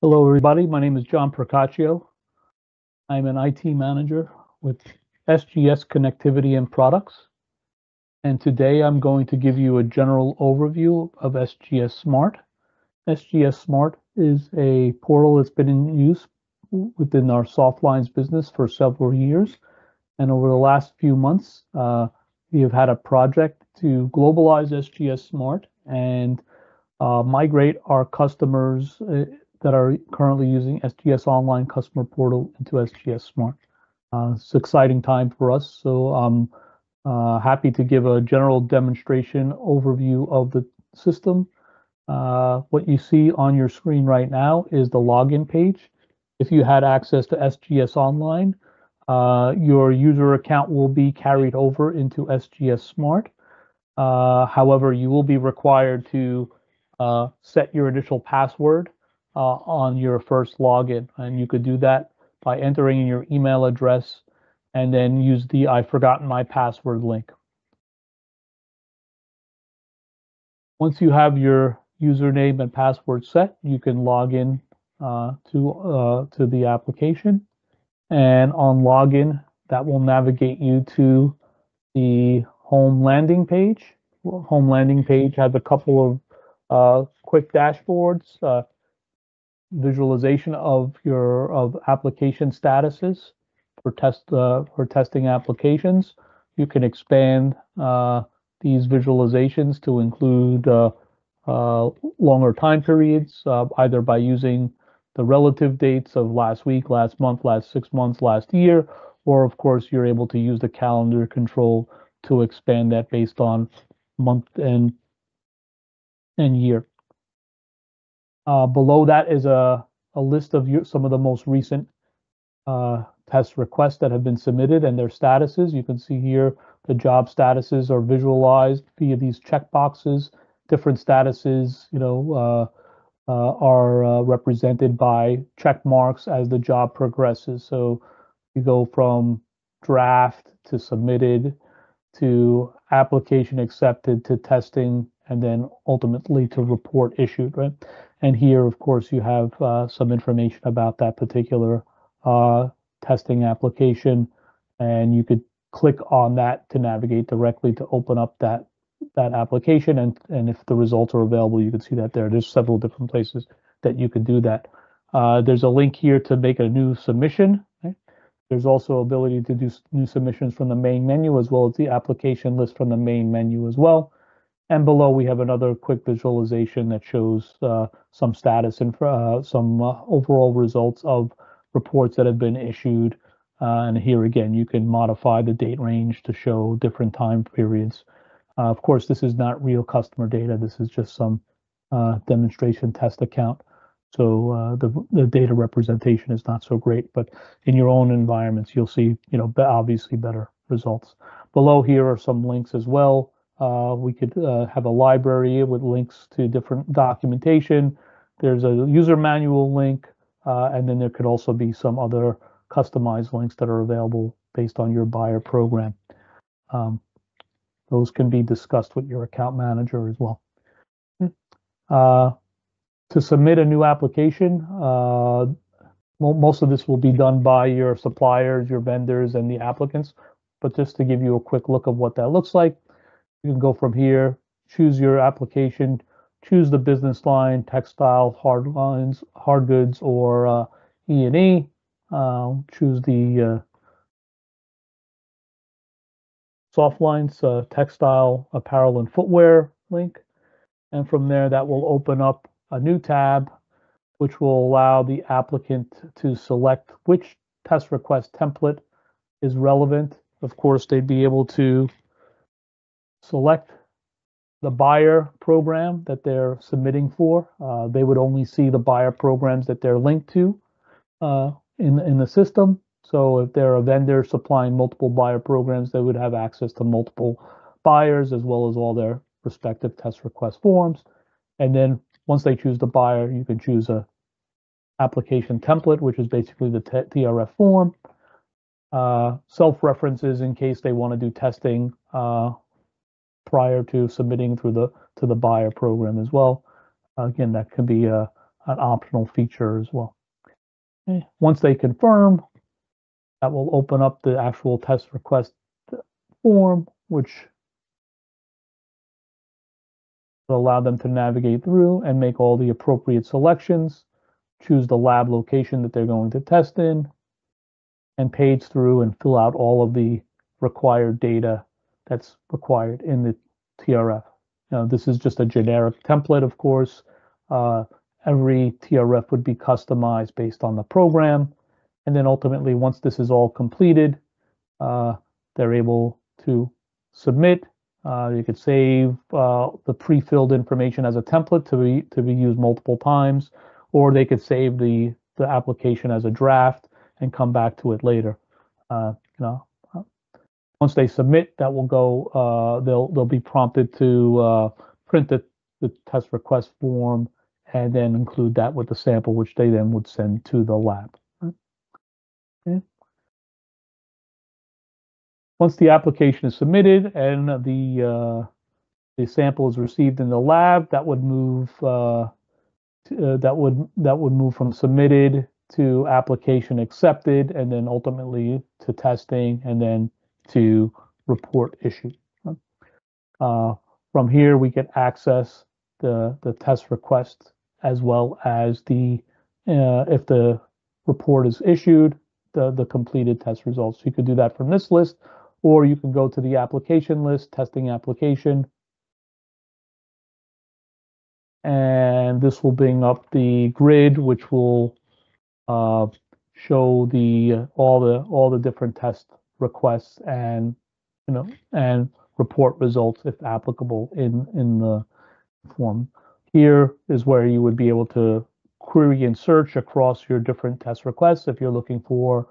Hello, everybody. My name is John Procaccio. I'm an IT manager with SGS Connectivity and Products. And today I'm going to give you a general overview of SGS SMART. SGS SMART is a portal that's been in use within our Softlines business for several years. And over the last few months, we have had a project to globalize SGS SMART and migrate our customers that are currently using SGS Online Customer Portal into SGS SMART. It's an exciting time for us, so I'm happy to give a general demonstration overview of the system. What you see on your screen right now is the login page. If you had access to SGS Online, your user account will be carried over into SGS SMART. However, you will be required to set your initial password on your first login, and you could do that by entering in your email address and then use the I've forgotten my password link. Once you have your username and password set, you can log in to the application, and on login, that will navigate you to the home landing page. Home landing page has a couple of quick dashboards, visualization of your application statuses for testing applications. You can expand these visualizations to include longer time periods, either by using the relative dates of last week, last month, last 6 months, last year, or of course you're able to use the calendar control to expand that based on month and year. Below that is a list of some of the most recent test requests that have been submitted and their statuses. You can see here the job statuses are visualized via these checkboxes. Different statuses, are represented by check marks as the job progresses. So you go from draft to submitted to application accepted to testing and then ultimately to report issued, right? And here, of course, you have some information about that particular testing application, and you could click on that to navigate directly to open up that application, and if the results are available, you can see that there. There's several different places that you could do that. There's a link here to make a new submission. Okay? There's also ability to do new submissions from the main menu as well as the application list from the main menu as well. And below we have another quick visualization that shows some status and some overall results of reports that have been issued. And here again, you can modify the date range to show different time periods. Of course, this is not real customer data. This is just some demonstration test account. So the data representation is not so great, but in your own environments, you'll see, obviously better results. Below here are some links as well. We could have a library with links to different documentation. There's a user manual link, and then there could also be some other customized links that are available based on your buyer program. Those can be discussed with your account manager as well. To submit a new application, most of this will be done by your suppliers, your vendors, and the applicants. But just to give you a quick look of what that looks like, you can go from here, choose your application, choose the business line, textile, hard lines, hard goods, or E&E. Choose the soft lines, textile, apparel, and footwear link. And from there, that will open up a new tab, which will allow the applicant to select which test request template is relevant. Of course, they'd be able to select the buyer program that they're submitting for. They would only see the buyer programs that they're linked to in the system. So if they're a vendor supplying multiple buyer programs, they would have access to multiple buyers as well as all their respective test request forms. And then once they choose the buyer, you can choose a application template, which is basically the TRF form. Self-references in case they want to do testing prior to submitting to the buyer program as well. Again, that can be a an optional feature as well. Okay. Once they confirm, that will open up the actual test request form, which will allow them to navigate through and make all the appropriate selections, choose the lab location that they're going to test in, and page through and fill out all of the required data that's required in the TRF. Now, this is just a generic template, of course. Every TRF would be customized based on the program. And then ultimately, once this is all completed, they're able to submit. You could save the pre-filled information as a template to be used multiple times, or they could save the application as a draft and come back to it later. Once they submit, that will go. They'll be prompted to print the test request form and then include that with the sample, which they then would send to the lab. Okay. Once the application is submitted and the sample is received in the lab, that would move from submitted to application accepted, and then ultimately to testing, and then to report issued. From here, we can access the test request as well as the if the report is issued, the completed test results. You could do that from this list, or you can go to the application list, testing application, and this will bring up the grid, which will show all the different test requests and and report results if applicable in the form. Here is where you would be able to query and search across your different test requests if you're looking for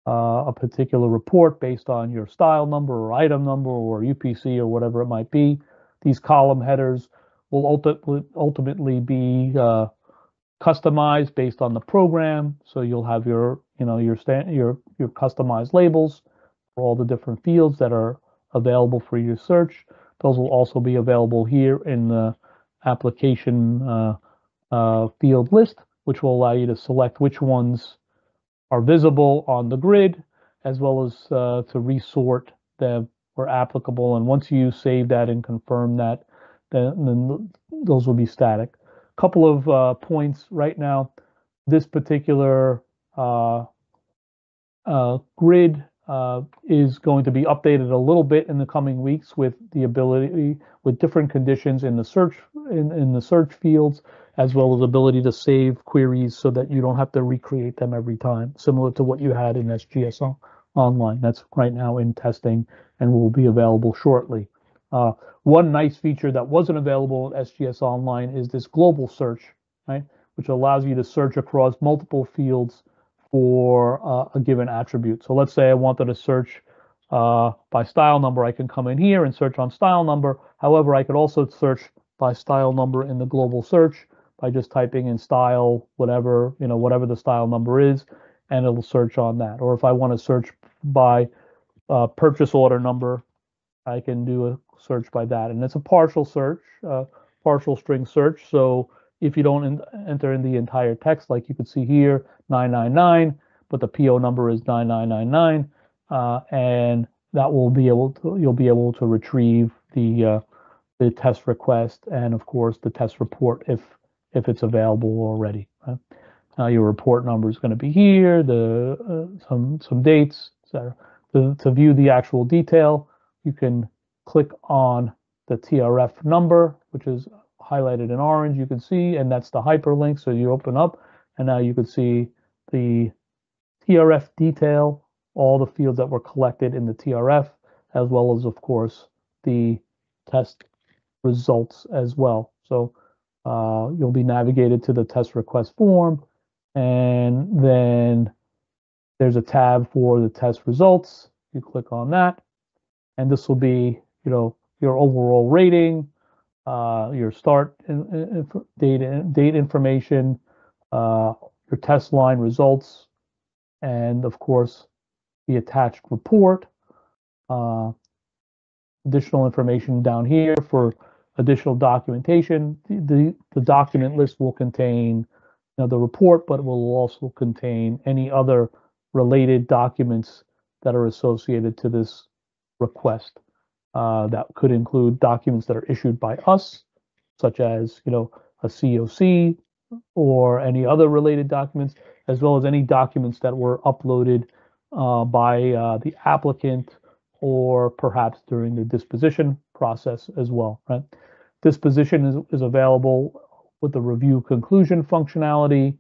a particular report based on your style number or item number or UPC or whatever it might be. These column headers will ultimately be customized based on the program. So you'll have your customized labels for all the different fields that are available for your search. Those will also be available here in the application field list, which will allow you to select which ones are visible on the grid, as well as to resort them where applicable. And once you save that and confirm that, then those will be static. A couple of points right now. This particular grid is going to be updated a little bit in the coming weeks with the ability, with different conditions in the search fields, as well as ability to save queries so that you don't have to recreate them every time, similar to what you had in SGS Online. That's right now in testing and will be available shortly. One nice feature that wasn't available in SGS Online is this global search, right, which allows you to search across multiple fields for a given attribute. So let's say I wanted to search by style number. I can come in here and search on style number. However, I could also search by style number in the global search by just typing in style, whatever the style number is, and it'll search on that. Or if I want to search by purchase order number, I can do a search by that. And it's a partial search, partial string search. So if you don't enter in the entire text, like you can see here, 999, but the PO number is 9999, and that will be you'll be able to retrieve the test request and of course the test report if it's available already. Right? Your report number is going to be here, some dates, etc. To view the actual detail, you can click on the TRF number, which is highlighted in orange, you can see, and that's the hyperlink. So you open up, and now you can see the TRF detail, all the fields that were collected in the TRF, as well as, of course, the test results as well. So you'll be navigated to the test request form, and then there's a tab for the test results. You click on that, and this will be, your overall rating, your start date information, your test line results, and of course the attached report. Additional information down here for additional documentation. The document list will contain the report, but it will also contain any other related documents that are associated to this request. That could include documents that are issued by us, such as a COC or any other related documents, as well as any documents that were uploaded by the applicant or perhaps during the disposition process as well, right? Disposition is available with the review conclusion functionality.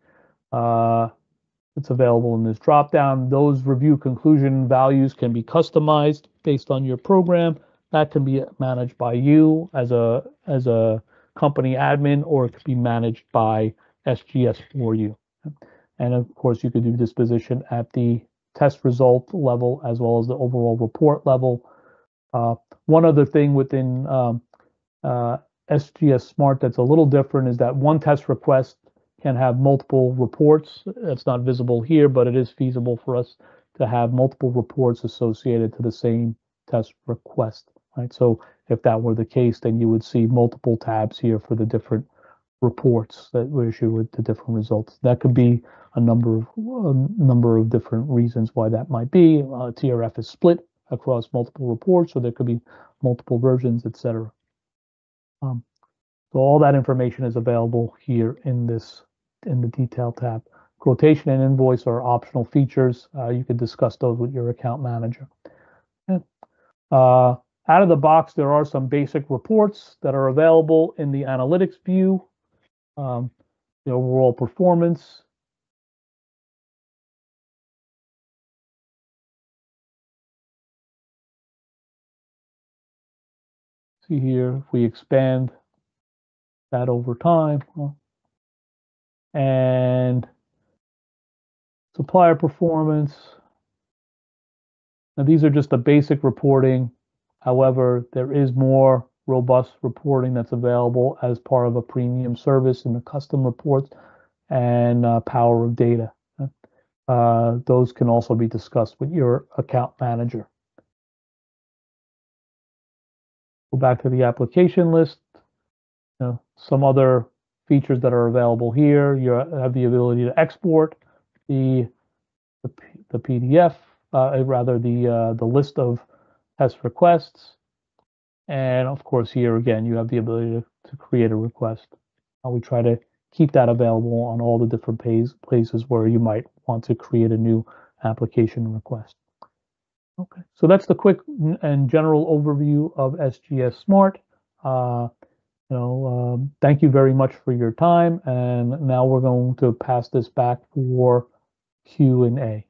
It's available in this dropdown. Those review conclusion values can be customized based on your program. That can be managed by you as a company admin, or it could be managed by SGS for you. And of course, you could do disposition at the test result level as well as the overall report level. One other thing within SGS SMART that's a little different is that one test request can have multiple reports. That's not visible here, but it is feasible for us to have multiple reports associated to the same test request, right? So if that were the case, then you would see multiple tabs here for the different reports that were issued with the different results. That could be a number of different reasons why that might be. TRF is split across multiple reports, so there could be multiple versions, etc. So all that information is available here in the detail tab. Quotation and invoice are optional features. You can discuss those with your account manager. Okay. Out of the box, there are some basic reports that are available in the analytics view. The overall performance. See here, if we expand that over time, and supplier performance. Now, these are just the basic reporting. However, there is more robust reporting that's available as part of a premium service in the custom reports and power of data. Those can also be discussed with your account manager. Go back to the application list. Some other features that are available here. You have the ability to export the PDF, rather the list of test requests, and of course here again you have the ability to create a request. We try to keep that available on all the different places where you might want to create a new application request. Okay, so that's the quick and general overview of SGS SMART. Thank you very much for your time, and now we're going to pass this back for Q&A.